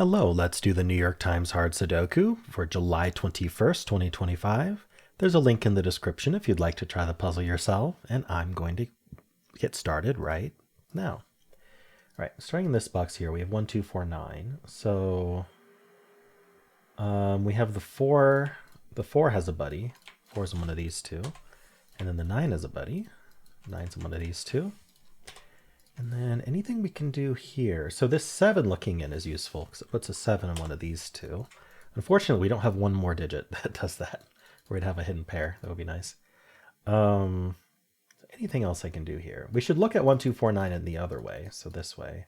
Hello, let's do the New York Times Hard Sudoku for July 21st, 2025. There's a link in the description if you'd like to try the puzzle yourself, and I'm going to get started right now. All right, starting in this box here, we have 1, 2, 4, 9. So we have the 4. The 4 has a buddy. 4's in one of these two. And then the 9 is a buddy. 9's in one of these two. And then anything we can do here. So this 7 looking in is useful because it puts a 7 in one of these two. Unfortunately, we don't have one more digit that does that. We'd have a hidden pair. That would be nice. Anything else I can do here? We should look at 1, 2, 4, 9 in the other way. So this way.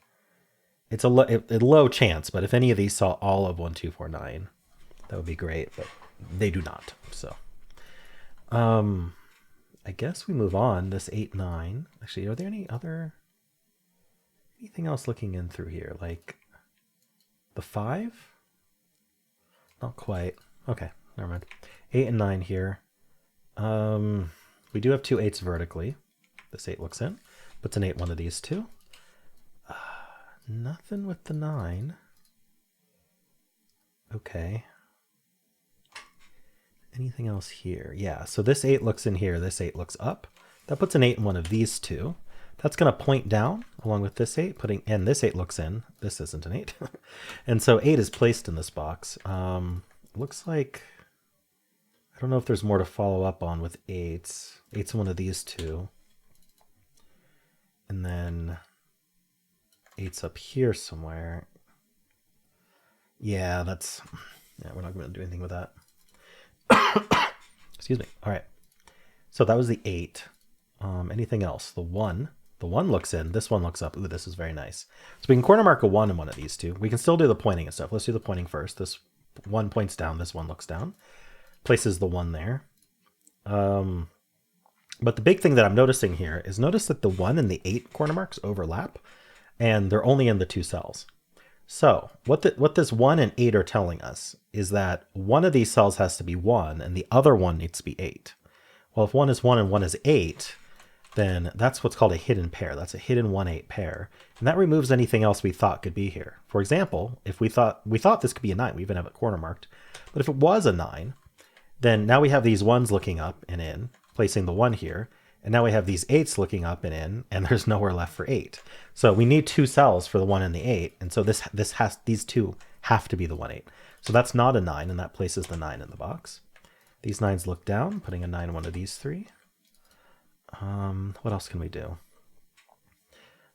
It's a low chance, but if any of these saw all of 1, 2, 4, 9, that would be great, but they do not. So I guess we move on. This 8, 9. Actually, are there anything else looking in through here? Like the 5? Not quite. Okay, never mind. 8 and 9 here. We do have two 8s vertically. This 8 looks in. Puts an 8 one of these two. Nothing with the 9. Okay. Anything else here? Yeah, so this 8 looks in here. This 8 looks up. That puts an 8 in one of these two. That's going to point down along with this 8, and this 8 looks in. This isn't an 8. And so 8 is placed in this box. Looks like, I don't know if there's more to follow up on with 8s. 8's in one of these two. And then 8's up here somewhere. Yeah, we're not going to do anything with that. Excuse me. All right. So that was the 8. Anything else? The 1. The 1 looks in. This 1 looks up. Ooh, this is very nice. So we can corner mark a 1 in one of these two. We can still do the pointing and stuff. Let's do the pointing first. This 1 points down. This 1 looks down. Places the 1 there. But the big thing that I'm noticing here is notice that the 1 and the 8 corner marks overlap, and they're only in the 2 cells. So what this 1 and 8 are telling us is that one of these cells has to be 1 and the other one needs to be 8. Well, if 1 is 1 and 1 is 8, then that's what's called a hidden pair. That's a hidden 1-8 pair. And that removes anything else we thought could be here. For example, if we thought this could be a 9, we even have it corner marked. But if it was a 9, then now we have these 1s looking up and in, placing the 1 here. And now we have these 8s looking up and in, and there's nowhere left for 8. So we need 2 cells for the 1 and the 8. And so these two have to be the 1-8. So that's not a 9, and that places the 9 in the box. These 9s look down, putting a 9 in one of these 3. What else can we do?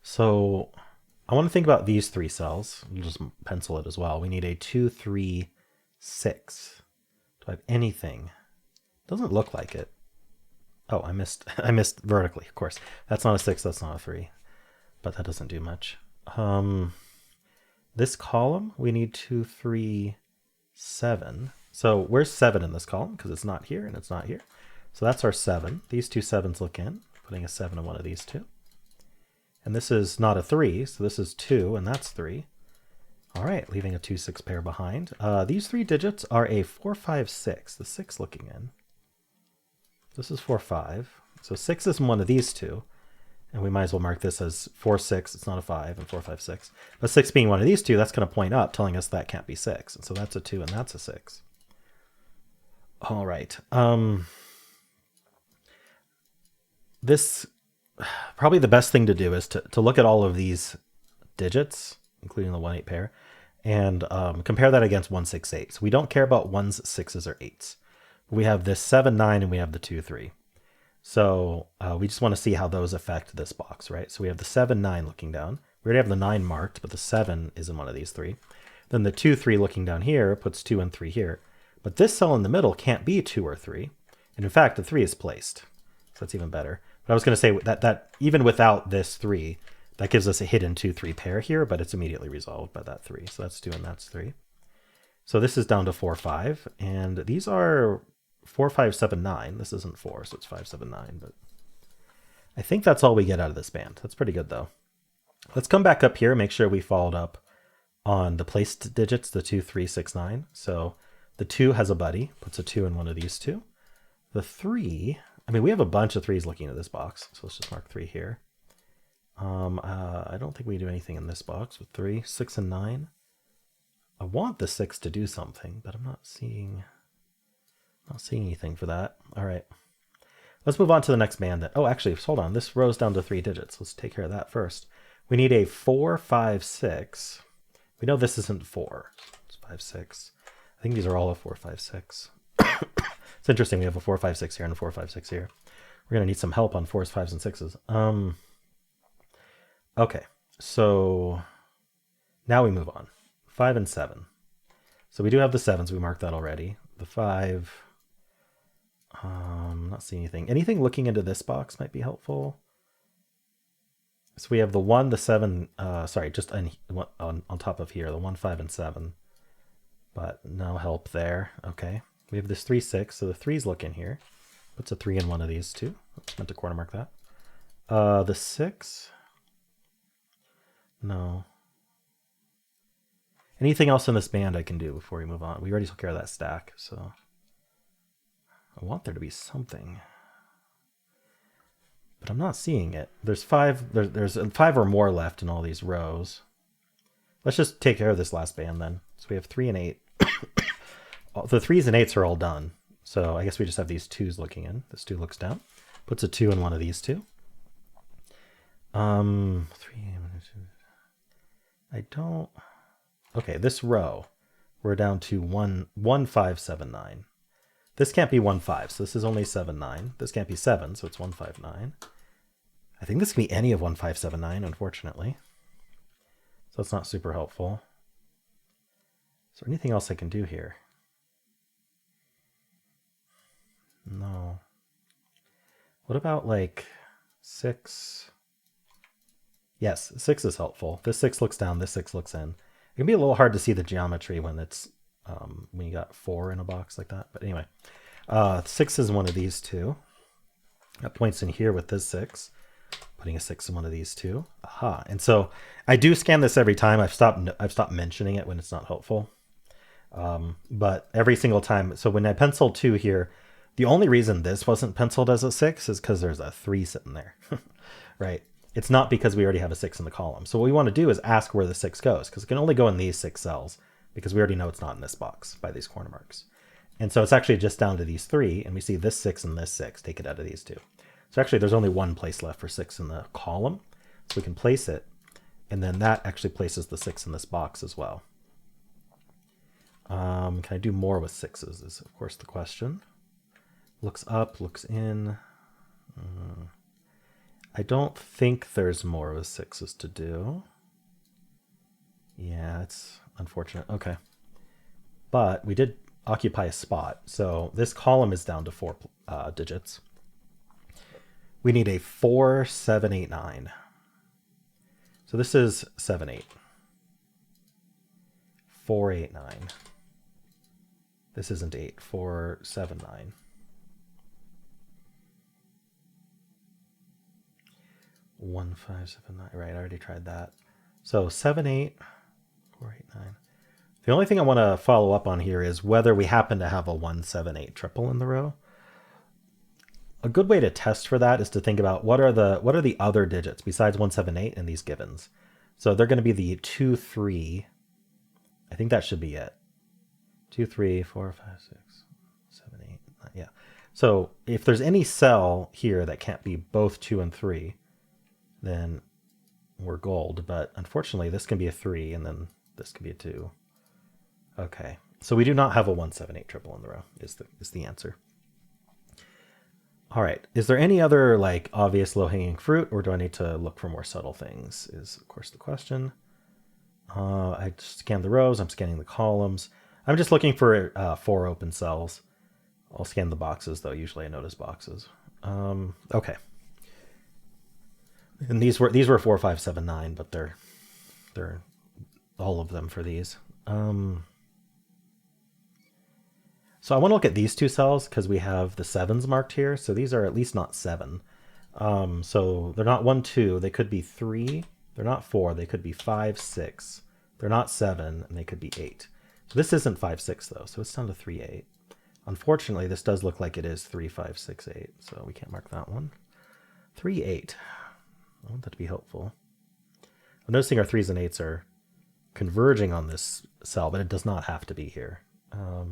So I want to think about these 3 cells. We'll just pencil it as well. We need a 2, 3, 6. Do I have anything? Doesn't look like it. Oh, I missed vertically, of course. That's not a 6, that's not a 3. But that doesn't do much. This column, we need 2, 3, 7. So where's 7 in this column? Because it's not here and it's not here. So that's our 7. These two 7s look in, putting a 7 in one of these two. And this is not a 3, so this is 2, and that's 3. All right, leaving a 2, 6 pair behind. These 3 digits are a 4, 5, 6. The 6 looking in. This is 4, 5. So 6 is in one of these two. And we might as well mark this as 4, 6. It's not a 5, and 4, 5, 6. But 6 being one of these two, that's going to point up, telling us that can't be 6. And so that's a 2, and that's a 6. All right. This, probably the best thing to do is to look at all of these digits, including the 1-8 pair, and compare that against 1, 6, 8. So we don't care about 1s, 6s, or 8s. We have this 7, 9, and we have the 2, 3. So we just want to see how those affect this box, right? So we have the 7, 9 looking down. We already have the 9 marked, but the 7 is in one of these 3. Then the 2, 3 looking down here puts 2 and 3 here. But this cell in the middle can't be 2 or 3. And in fact, the 3 is placed. So that's even better. But I was going to say that even without this 3, that gives us a hidden 2, 3 pair here, but it's immediately resolved by that 3. So that's 2 and that's 3. So this is down to 4, 5. And these are 4, 5, 7, 9. This isn't 4, so it's 5, 7, 9. But I think that's all we get out of this band. That's pretty good, though. Let's come back up here and make sure we followed up on the placed digits, the 2, 3, 6, 9. So the 2 has a buddy, puts a 2 in one of these two. The 3, I mean, we have a bunch of 3s looking at this box, so let's just mark 3 here. I don't think we do anything in this box with 3, 6, and 9. want the 6 to do something, but I'm not seeing anything for that. All right. Let's move on to the next band then. Oh, actually, hold on. This rose down to 3 digits. Let's take care of that first. We need a 4, 5, 6. We know this isn't 4. It's 5, 6. I think these are all a 4, 5, 6. It's interesting. We have a 4, 5, 6 here and a 4, 5, 6 here. We're going to need some help on 4s, 5s, and 6s. Okay, so now we move on. 5 and 7. So we do have the 7s. We marked that already. The 5, not seeing anything. Anything looking into this box might be helpful. So we have the 1, the 7, sorry, just on top of here, the 1, 5, and 7. But no help there. Okay, we have this 3, 6. So the 3s look in here. What's a 3 in one of these two? Oops, meant to corner mark that. The 6. No. Anything else in this band I can do before we move on? We already took care of that stack, so I want there to be something, but I'm not seeing it. There's 5. There's 5 or more left in all these rows. Let's just take care of this last band then. So we have 3 and 8. The 3s and 8s are all done. So I guess we just have these 2s looking in. This 2 looks down. Puts a 2 in one of these two. 3. I don't. Okay, this row, we're down to 1, 5, 7, 9. This can't be 1, 5, so this is only 7, 9. This can't be 7, so it's 1, 5, 9. I think this can be any of 1, 5, 7, 9, unfortunately. So it's not super helpful. Is there anything else I can do here? No. What about like 6? Yes, 6 is helpful. This 6 looks down, this 6 looks in. It can be a little hard to see the geometry when it's when you got 4 in a box like that. But anyway, 6 is one of these two. That points in here with this 6. Putting a 6 in one of these two. Aha! And so I do scan this every time. I've stopped mentioning it when it's not helpful. But every single time. So when I pencil 2 here, the only reason this wasn't penciled as a 6 is because there's a 3 sitting there, right? It's not because we already have a 6 in the column. So what we want to do is ask where the 6 goes, because it can only go in these 6 cells, because we already know it's not in this box by these corner marks. And so it's actually just down to these 3, and we see this 6 and this 6. Take it out of these 2. So actually there's only one place left for 6 in the column. So we can place it, and then that actually places the 6 in this box as well. Can I do more with 6s is of course the question. Looks up, looks in. I don't think there's more with 6s to do. Yeah, it's unfortunate. Okay. But we did occupy a spot. So this column is down to 4 digits. We need a 4, 7, 8, 9. So this is 7, 8. 4, 8, 9. This isn't 8. 4, 7, 9. 1, 5, 7, 9. Right, I already tried that. So 7, 8, 4, 8, 9. The only thing I want to follow up on here is whether we happen to have a 1, 7, 8 triple in the row. A good way to test for that is to think about what are the other digits besides 1, 7, 8 in these givens. So they're going to be the 2, 3. I think that should be it. 2, 3, 4, 5, 6, 7, 8, 9. Yeah. So if there's any cell here that can't be both 2 and 3, then we're gold. But unfortunately, this can be a 3, and then this can be a 2. Okay. So we do not have a 1, 7, 8 triple in the row is the answer. All right. Is there any other like obvious low-hanging fruit, or do I need to look for more subtle things is of course the question. I scanned the rows. I'm scanning the columns. I'm just looking for 4 open cells. I'll scan the boxes though. Usually I notice boxes. Okay. And these were 4, 5, 7, 9, but they're all of them for these. So I want to look at these 2 cells because we have the 7s marked here. So these are at least not 7. So they're not 1, 2. They could be 3. They're not 4. They could be 5, 6. They're not 7, and they could be 8. So this isn't 5, 6 though. So it's down to 3, 8. Unfortunately, this does look like it is 3, 5, 6, 8. So we can't mark that one. 3, 8. I want that to be helpful. I'm noticing our 3s and 8s are converging on this cell, but it does not have to be here. I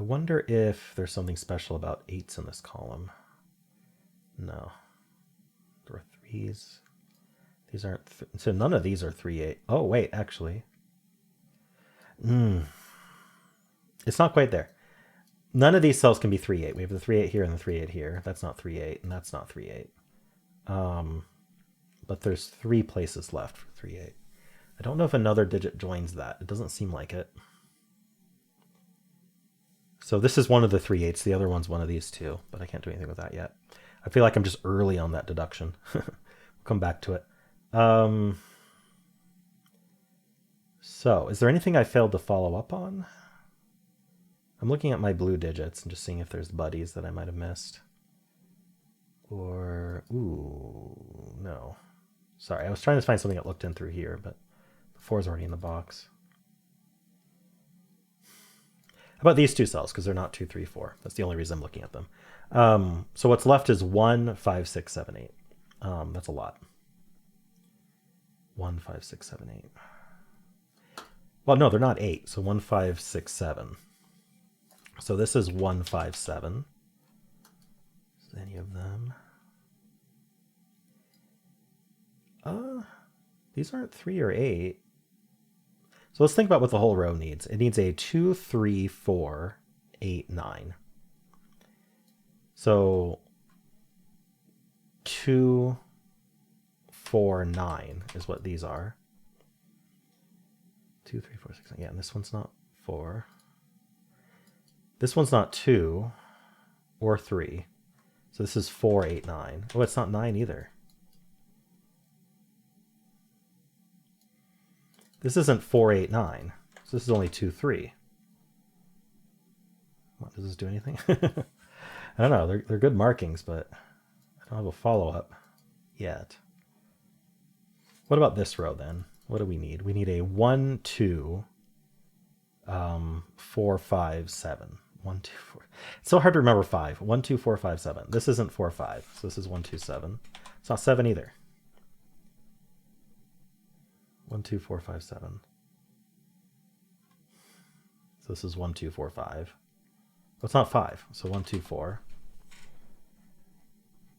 wonder if there's something special about 8s in this column. No. There are 3s. These aren't... so none of these are 3, 8. Oh, wait, actually. It's not quite there. None of these cells can be 3, 8. We have the 3, 8 here and the 3, 8 here. That's not 3, 8, and that's not 3, 8. But there's 3 places left for 3, 8. I don't know if another digit joins that. It doesn't seem like it. So this is one of the 3, 8s. The other one's one of these two, but I can't do anything with that yet. I feel like I'm just early on that deduction. We'll come back to it. So is there anything I failed to follow up on? I'm looking at my blue digits and just seeing if there's buddies that I might have missed. Or, ooh, no. Sorry, I was trying to find something that looked in through here, but the 4 is already in the box. How about these two cells? Because they're not 2, 3, 4. That's the only reason I'm looking at them. So what's left is 1, 5, 6, 7, 8. That's a lot. 1, 5, 6, 7, 8. Well, no, they're not 8. So 1, 5, 6, 7. So this is 1, 5, 7. Is any of them? These aren't 3 or 8. So let's think about what the whole row needs. It needs a 2, 3, 4, 8, 9. So 2, 4, 9 is what these are. 2, 3, 4, 6, 9. Yeah, and this one's not 4. This one's not 2 or 3. So this is 4, 8, 9. Oh, it's not 9 either. This isn't 4, 8, 9. So this is only 2, 3. What, does this do anything? I don't know. They're good markings, but I don't have a follow-up yet. What about this row then? What do we need? We need a 1, 2, 4, 5, 7. 1, 2, 4. It's so hard to remember 5. 1, 2, 4, 5, 7. This isn't 4, 5. So this is 1, 2, 7. It's not 7 either. 1, 2, 4, 5, 7. So this is 1, 2, 4, 5. Oh, it's not 5. So 1, 2, 4.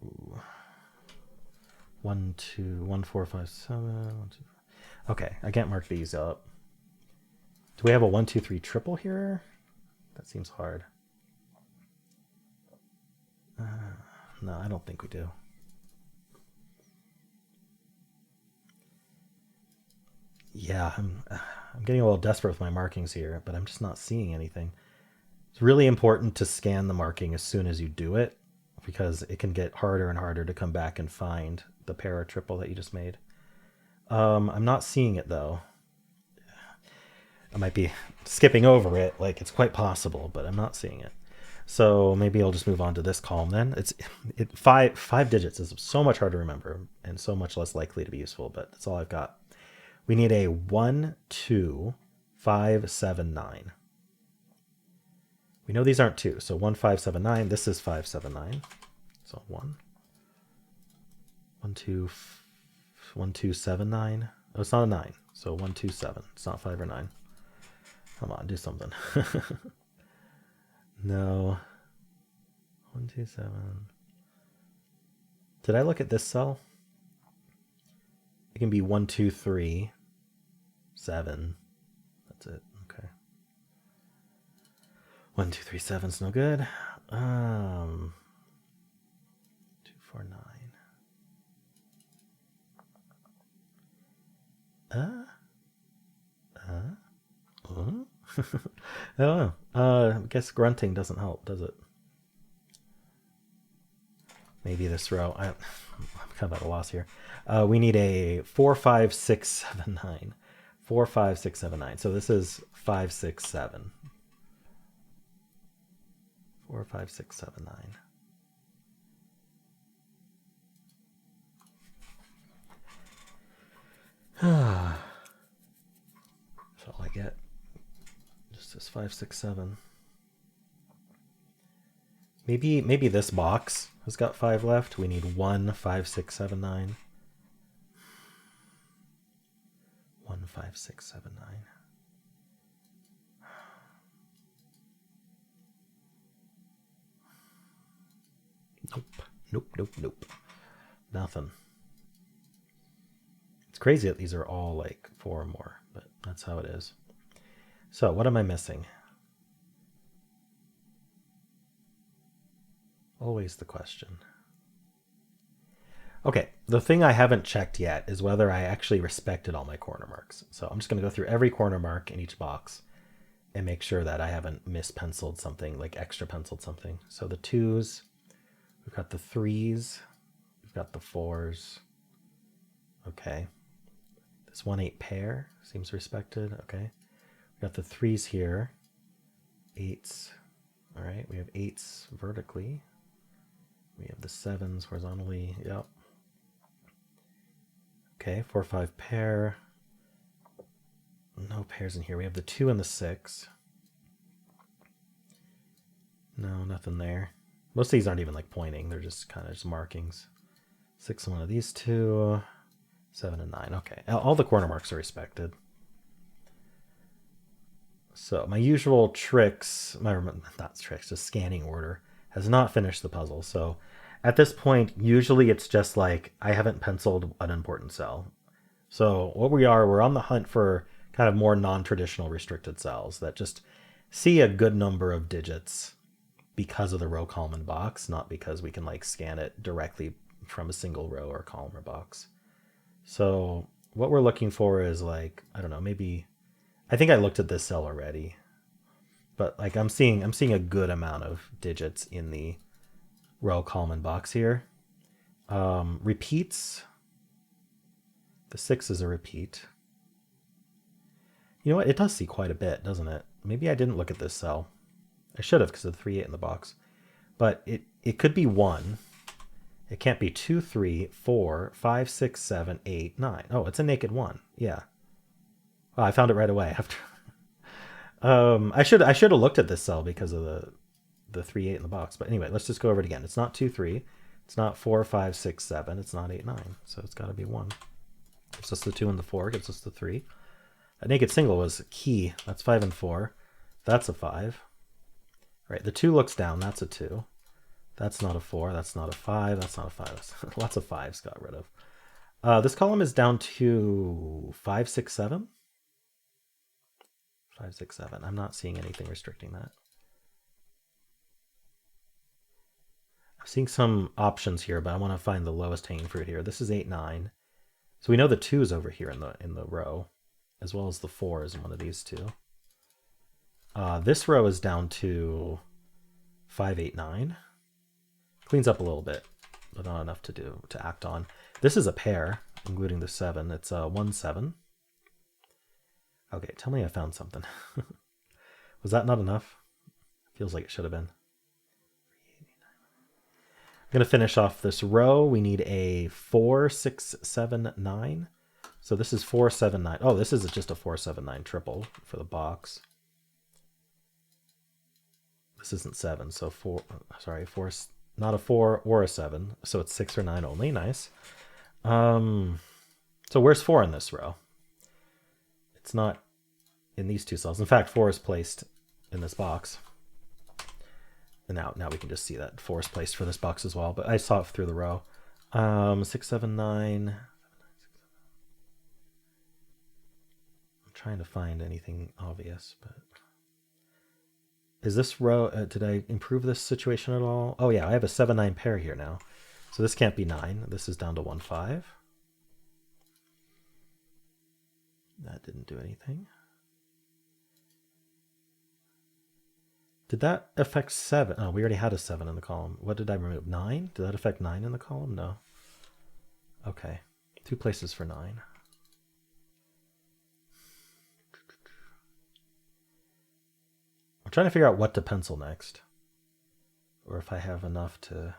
Ooh. 1, 2, 1, 4, 5, 7. 1, 2, 4. Okay, I can't mark these up. Do we have a 1, 2, 3 triple here? That seems hard. No, I don't think we do. Yeah, I'm getting a little desperate with my markings here, but I'm just not seeing anything. It's really important to scan the marking as soon as you do it, because it can get harder and harder to come back and find the pair or triple that you just made. I'm not seeing it though. I might be skipping over it, like it's quite possible, but I'm not seeing it. So maybe I'll just move on to this column then. Five digits is so much harder to remember and so much less likely to be useful, but that's all I've got. We need a 1, 2, 5, 7, 9. We know these aren't 2, so 1, 5, 7, 9. This is 5, 7, 9. So 1, 2, 1, 2, 7, 9. Oh, it's not a 9. So 1, 2, 7. It's not 5 or 9. Come on, do something. No. 1, 2, 7. Did I look at this cell? It can be 1, 2, 3, 7. That's it. Okay. 1, 2, 3, 7's no good. 2, 4, 9. I don't know. I guess grunting doesn't help, does it? Maybe this row. I'm kind of at a loss here. We need a 4, 5, 6, 7, 9. 4, 5, 6, 7, 9. So this is 5, 6, 7. 4, 5, 6, 7, 9. That's all I get. Just this 5, 6, 7. Maybe this box has got 5 left. We need 1, 5, 6, 7, 9. 5, 6, 7, 9. Nope. Nope, nope, nope. Nothing. It's crazy that these are all like 4 or more, but that's how it is. So what am I missing? Always the question. Okay, the thing I haven't checked yet is whether I actually respected all my corner marks. So I'm just going to go through every corner mark in each box and make sure that I haven't mispenciled something, like extra penciled something. So the 2s, we've got the 3s, we've got the 4s. Okay. This 1-8 pair seems respected. Okay. We got the 3s here. 8s. All right. We have 8s vertically. We have the 7s horizontally. Yep. Okay. 4, 5 pair. No pairs in here. We have the 2 and the 6. No, nothing there. Most of these aren't even like pointing. They're just kind of just markings. 6 and one of these two. 7 and 9. Okay. All the corner marks are respected. So my usual tricks, not tricks, just scanning order, has not finished the puzzle. So at this point, usually it's just like I haven't penciled an important cell. So what we're on the hunt for kind of more non-traditional restricted cells that just see a good number of digits because of the row, column, and box, not because we can like scan it directly from a single row or column or box. So what we're looking for is like, I don't know, maybe, I think I looked at this cell already, but like I'm seeing a good amount of digits in the row, column, and box here. Repeats. The 6 is a repeat. You know what? It does see quite a bit, doesn't it? Maybe I didn't look at this cell. I should have because of the 3, 8 in the box. But it could be 1. It can't be 2, 3, 4, 5, 6, 7, 8, 9. Oh, it's a naked 1. Yeah. Oh, I found it right away after. I should have looked at this cell because of the 3, 8 in the box. But anyway, let's just go over it again. It's not 2, 3. It's not 4, 5, 6, 7. It's not 8, 9. So it's got to be 1. Gives us the 2 and the 4. Gives us the 3. A naked single was key. That's 5 and 4. That's a 5. All right, the 2 looks down. That's a 2. That's not a 4. That's not a 5. That's not a 5. Lots of 5s got rid of. This column is down to 5, 6, 7. 5, 6, 7. I'm not seeing anything restricting that. I'm seeing some options here, but I want to find the lowest hanging fruit here. This is 8, 9. So we know the 2 is over here in the row, as well as the 4 is in one of these two. This row is down to 5, 8, 9. Cleans up a little bit, but not enough to act on. This is a pair, including the 7. It's 1, 7. Okay, tell me I found something. Was that not enough? Feels like it should have been. I'm going to finish off this row. We need a 4, 6, 7, 9. So this is 4, 7, 9. Oh, this is just a 4, 7, 9 triple for the box. This isn't 7, so 4, not a 4 or a 7. So it's 6 or 9 only. Nice. So where's 4 in this row? It's not in these two cells. In fact, 4 is placed in this box. And now we can just see that 4 is placed for this box as well, but I saw it through the row. 6, 7, 9. I'm trying to find anything obvious, but is this row, did I improve this situation at all? Oh yeah, I have a 7, 9 pair here now. So this can't be 9. This is down to 1, 5. That didn't do anything. Did that affect 7? Oh, we already had a 7 in the column. What did I remove? 9? Did that affect 9 in the column? No. Okay. 2 places for 9. I'm trying to figure out what to pencil next. Or if I have enough to...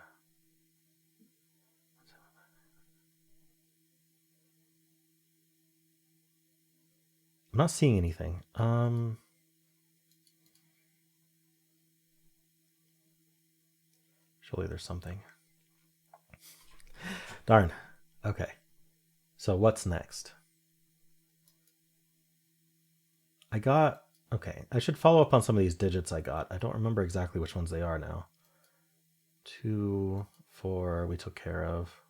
I'm not seeing anything. Surely there's something. Darn. Okay. So what's next? I got, okay, I should follow up on some of these digits I got. I don't remember exactly which ones they are now. 2, 4, we took care of.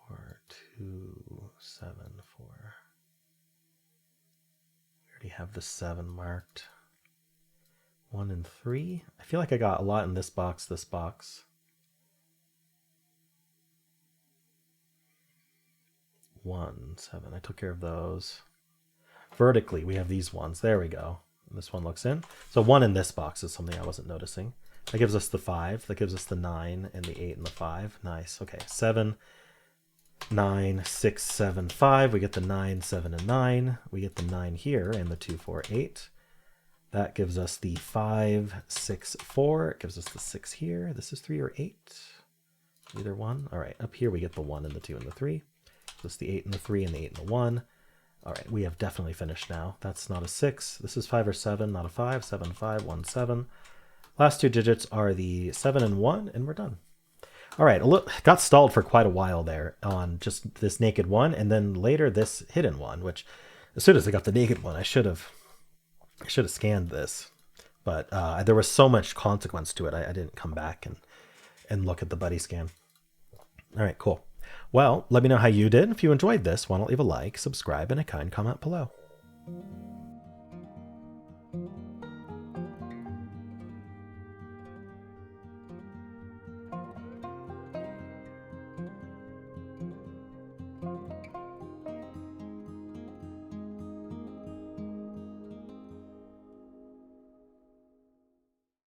4, 2, 7, 4. We already have the 7 marked. 1 and 3. I feel like I got a lot in this box, this box. 1, 7. I took care of those. Vertically, we have these ones. There we go. This one looks in. So 1 in this box is something I wasn't noticing. That gives us the 5. That gives us the 9 and the 8 and the 5. Nice. Okay, 7, 9, 6, 7, 5. We get the 9, 7, and 9. We get the 9 here and the 2, 4, 8. That gives us the 5, 6, 4. It gives us the 6 here. This is 3 or 8. Either one. All right, up here we get the 1 and the 2 and the 3. This is the 8 and the 3 and the 8 and the 1. All right, we have definitely finished now. That's not a 6. This is 5 or 7, not a 5. 7, 5, 1, 7. Last 2 digits are the 7 and 1, and we're done. All right, got stalled for quite a while there on just this naked 1, and then later this hidden 1, which as soon as I got the naked 1, I should have scanned this. But there was so much consequence to it, I didn't come back and look at the buddy scan. All right, cool. Well, let me know how you did. If you enjoyed this, why don't leave a like, subscribe, and a kind comment below.